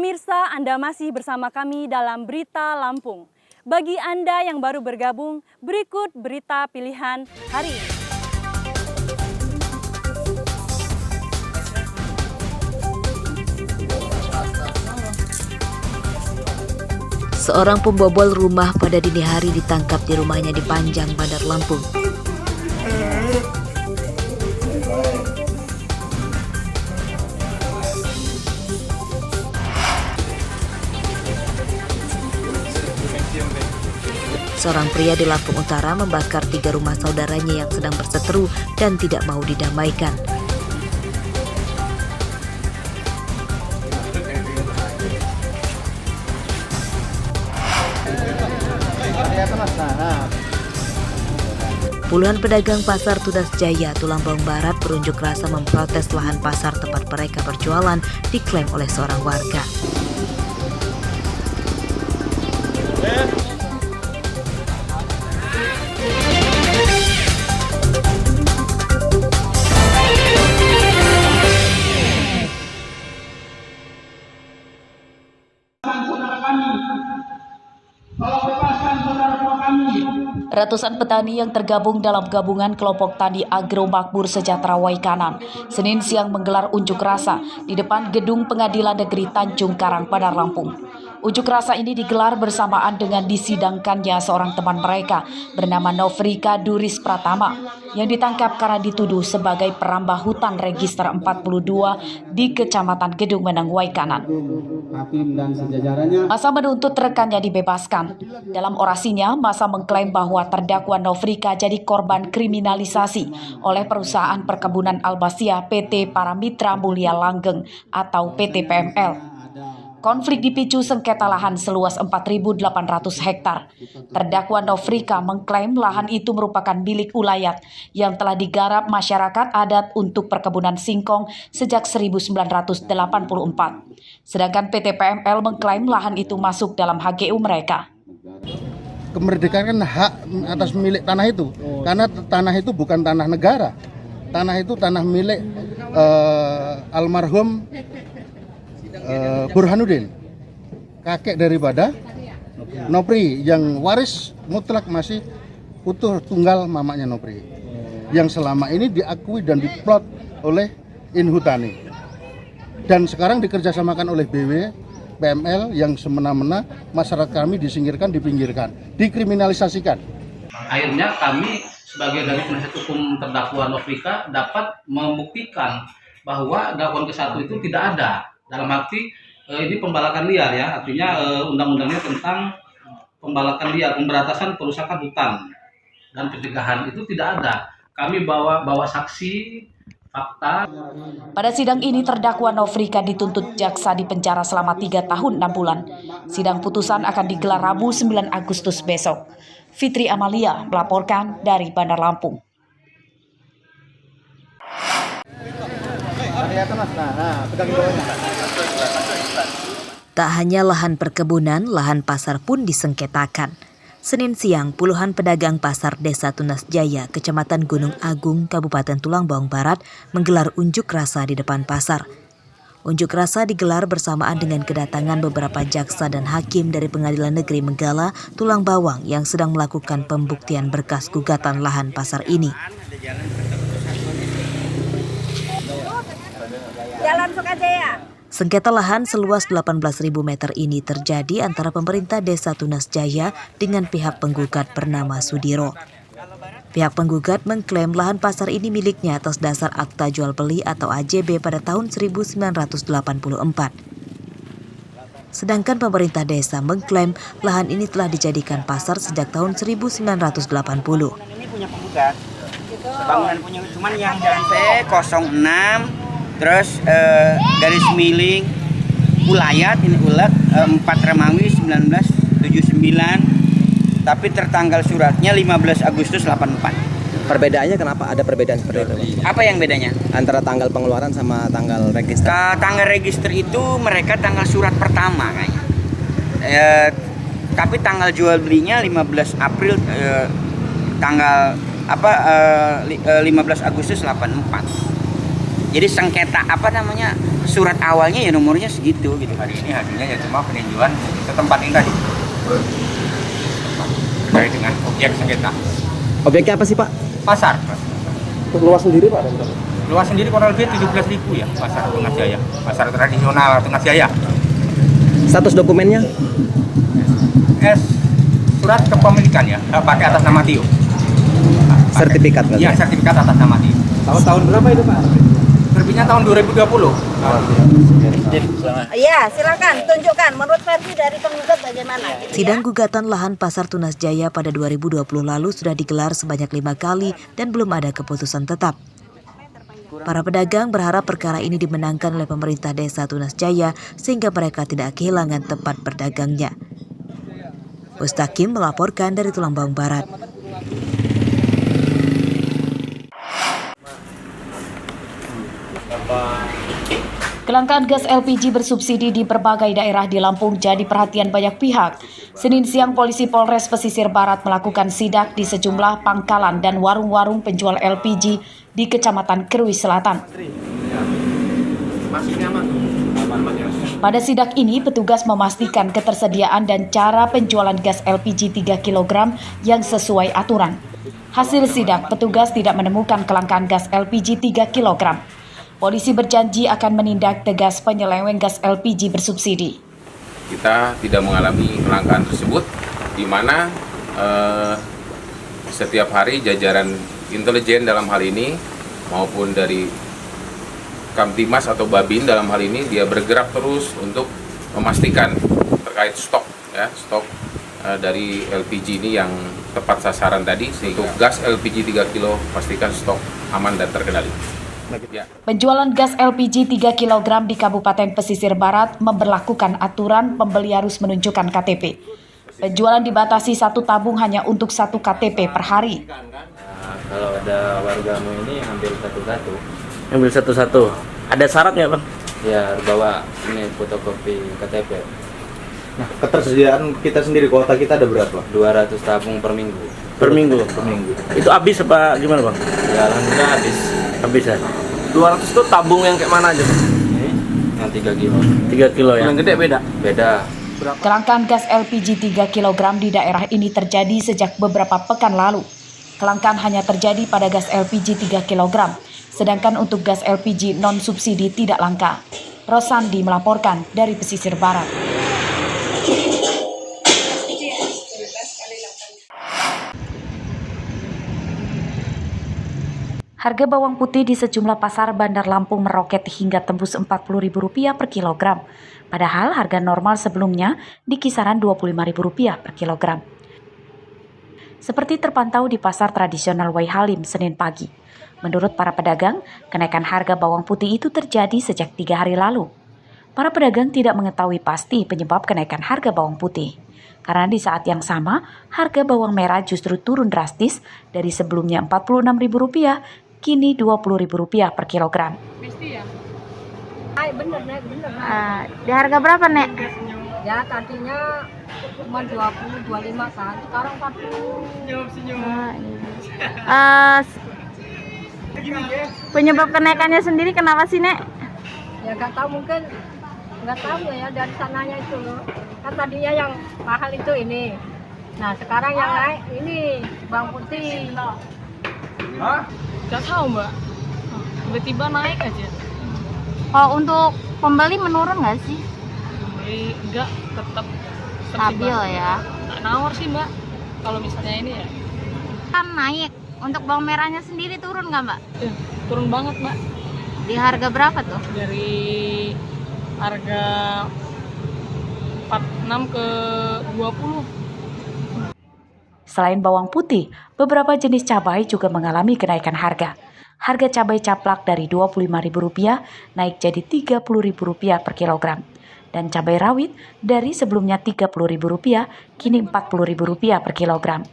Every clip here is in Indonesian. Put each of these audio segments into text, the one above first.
Pemirsa, Anda masih bersama kami dalam Berita Lampung. Bagi Anda yang baru bergabung, berikut berita pilihan hari ini. Seorang pembobol rumah pada dini hari ditangkap di rumahnya di Panjang, Bandar Lampung. Seorang pria di Lampung Utara membakar 3 rumah saudaranya yang sedang berseteru dan tidak mau didamaikan. Puluhan pedagang pasar Tunas Jaya, Tulang Bawang Barat berunjuk rasa memprotes lahan pasar tempat mereka berjualan diklaim oleh seorang warga. Ratusan petani yang tergabung dalam gabungan kelompok tani Agro Makmur Sejahtera Waikanan Senin siang menggelar unjuk rasa di depan gedung Pengadilan Negeri Tanjung Karang, Bandar Lampung. Unjuk rasa ini digelar bersamaan dengan disidangkannya seorang teman mereka bernama Nofrika Duris Pratama yang ditangkap karena dituduh sebagai perambah hutan register 42 di Kecamatan Gedung Meneng, Waikanan. Masa menuntut rekannya dibebaskan. Dalam orasinya, masa mengklaim bahwa terdakwa Nofrika jadi korban kriminalisasi oleh perusahaan perkebunan Albasia PT Paramitra Mulia Langgeng atau PT PML. Konflik dipicu sengketa lahan seluas 4.800 hektar. Terdakwa Nofrika mengklaim lahan itu merupakan milik ulayat yang telah digarap masyarakat adat untuk perkebunan singkong sejak 1984. Sedangkan PT PML mengklaim lahan itu masuk dalam HGU mereka. Kemerdekaan kan hak atas milik tanah itu, karena tanah itu bukan tanah negara. Tanah itu tanah milik almarhum Burhanuddin, kakek daripada Nopri, yang waris mutlak masih utuh tunggal mamanya Nopri, yang selama ini diakui dan diplot oleh Inhutani dan sekarang dikerjasamakan oleh BW PML yang semena-mena masyarakat kami disingkirkan, dipinggirkan, dikriminalisasikan. Akhirnya kami sebagai dari penasihat hukum terdakwa Nofrika dapat membuktikan bahwa dakwaan ke-1 itu tidak ada. Dalam arti ini pembalakan liar ya, artinya undang-undangnya tentang pembalakan liar, pemberantasan perusakan hutan dan pencegahan itu tidak ada. Kami bawa saksi, fakta. Pada sidang ini terdakwa Nofrika dituntut jaksa di penjara selama 3 tahun 6 bulan. Sidang putusan akan digelar Rabu 9 Agustus besok. Fitri Amalia melaporkan dari Bandar Lampung. Tak hanya lahan perkebunan, lahan pasar pun disengketakan. Senin siang, puluhan pedagang pasar Desa Tunas Jaya, Kecamatan Gunung Agung, Kabupaten Tulang Bawang Barat, menggelar unjuk rasa di depan pasar. Unjuk rasa digelar bersamaan dengan kedatangan beberapa jaksa dan hakim dari Pengadilan Negeri Menggala, Tulang Bawang yang sedang melakukan pembuktian berkas gugatan lahan pasar ini. Jalan Sukajaya. Sengketa lahan seluas 18.000 meter ini terjadi antara pemerintah Desa Tunas Jaya dengan pihak penggugat bernama Sudiro. Pihak penggugat mengklaim lahan pasar ini miliknya atas dasar akta jual beli atau AJB pada tahun 1984. Sedangkan pemerintah desa mengklaim lahan ini telah dijadikan pasar sejak tahun 1980. Ini punya penggugat. Bangunan punya, cuman yang jalan T06 terus garis miring ulayat ini ulat 4 Remawi 1979, tapi tertanggal suratnya 15 Agustus 84. Perbedaannya kenapa ada perbedaan seperti itu? Apa yang bedanya? Antara tanggal pengeluaran sama tanggal register? Tanggal register itu mereka tanggal surat pertama kayaknya. Tapi tanggal jual belinya 15 April tanggal 15 Agustus 84. Jadi sengketa surat awalnya ya nomornya segitu gitu. Hari ini hasilnya ya cuma peninjauan ke tempat ini tadi. Terkait dengan objek sengketa. Objeknya apa sih Pak? Pasar. Luas sendiri Pak? Luas sendiri kurang lebih 17.000 ya, pasar Tengah Jaya. Pasar tradisional Tengah Jaya. Status dokumennya? Surat kepemilikan ya, pakai atas nama Tio. Sertifikat nggak? Iya, sertifikat atas nama Tio. Tahun berapa itu Pak? Terbitnya tahun 2020. Iya, silakan tunjukkan menurut versi dari penggugat bagaimana. Sidang gugatan lahan Pasar Tunas Jaya pada 2020 lalu sudah digelar sebanyak 5 kali dan belum ada keputusan tetap. Para pedagang berharap perkara ini dimenangkan oleh pemerintah desa Tunas Jaya sehingga mereka tidak kehilangan tempat berdagangnya. Mustaqim melaporkan dari Tulungagung Barat. Kelangkaan gas LPG bersubsidi di berbagai daerah di Lampung jadi perhatian banyak pihak. Senin siang, polisi Polres Pesisir Barat melakukan sidak di sejumlah pangkalan dan warung-warung penjual LPG di Kecamatan Krui Selatan. Pada sidak ini, petugas memastikan ketersediaan dan cara penjualan gas LPG 3 kg yang sesuai aturan. Hasil sidak, petugas tidak menemukan kelangkaan gas LPG 3 kg. Polisi berjanji akan menindak tegas penyeleweng gas LPG bersubsidi. Kita tidak mengalami kelangkaan tersebut, di mana setiap hari jajaran intelijen dalam hal ini maupun dari Kamtimas atau Babin dalam hal ini dia bergerak terus untuk memastikan terkait stok dari LPG ini yang tepat sasaran tadi, sehingga gas LPG 3 kg pastikan stok aman dan terkendali. Penjualan gas LPG 3 kg di Kabupaten Pesisir Barat memberlakukan aturan pembeli harus menunjukkan KTP. Penjualan dibatasi 1 tabung hanya untuk 1 KTP per hari. Kalau ada wargamu ini ambil satu-satu. Ambil satu-satu. Ada syaratnya Bang? Ya bawa ini fotokopi KTP. Nah, ketersediaan kita sendiri, kuota kita ada berapa? 200 tabung per minggu. Per minggu? Per minggu. Itu habis apa gimana Bang? Ya alhamdulillah habis. Habis ya? 200 itu tabung yang kayak mana aja? Ini yang 3 kilo. 3 kilo ya? Yang gede beda? Beda. Kelangkaan gas LPG 3 kg di daerah ini terjadi sejak beberapa pekan lalu. Kelangkaan hanya terjadi pada gas LPG 3 kg, sedangkan untuk gas LPG non-subsidi tidak langka. Rosandi melaporkan dari Pesisir Barat. Harga bawang putih di sejumlah pasar Bandar Lampung meroket hingga tembus Rp40.000 per kilogram. Padahal harga normal sebelumnya di kisaran Rp25.000 per kilogram. Seperti terpantau di pasar tradisional Waihalim Senin pagi. Menurut para pedagang, kenaikan harga bawang putih itu terjadi sejak 3 hari lalu. Para pedagang tidak mengetahui pasti penyebab kenaikan harga bawang putih. Karena di saat yang sama, harga bawang merah justru turun drastis dari sebelumnya Rp46.000 kini Rp20.000 per kilogram. Bener. Di harga berapa Nek? Ya tadinya cuma 20-25 kan, sekarang 40. Penyebab kenaikannya sendiri kenapa sih Nek? Ya nggak tahu, mungkin nggak tahu ya dari sananya itu loh. Kan tadinya yang mahal itu ini. Nah sekarang yang naik ini bawang putih. Gak tahu Mbak, tiba-tiba naik aja. Kalau untuk pembeli menurun nggak sih? Pembeli enggak, tetap Stabil ya. Nggak nawar sih Mbak, kalau misalnya ini ya. Kan naik, untuk bawang merahnya sendiri turun nggak Mbak? Turun banget Mbak. Di harga berapa tuh? Dari harga 46 ke 20. Selain bawang putih, beberapa jenis cabai juga mengalami kenaikan harga. Harga cabai caplak dari Rp25.000 naik jadi Rp30.000 per kilogram. Dan cabai rawit dari sebelumnya Rp30.000 kini Rp40.000 per kilogram.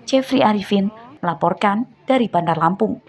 Jeffrey Arifin melaporkan dari Bandar Lampung.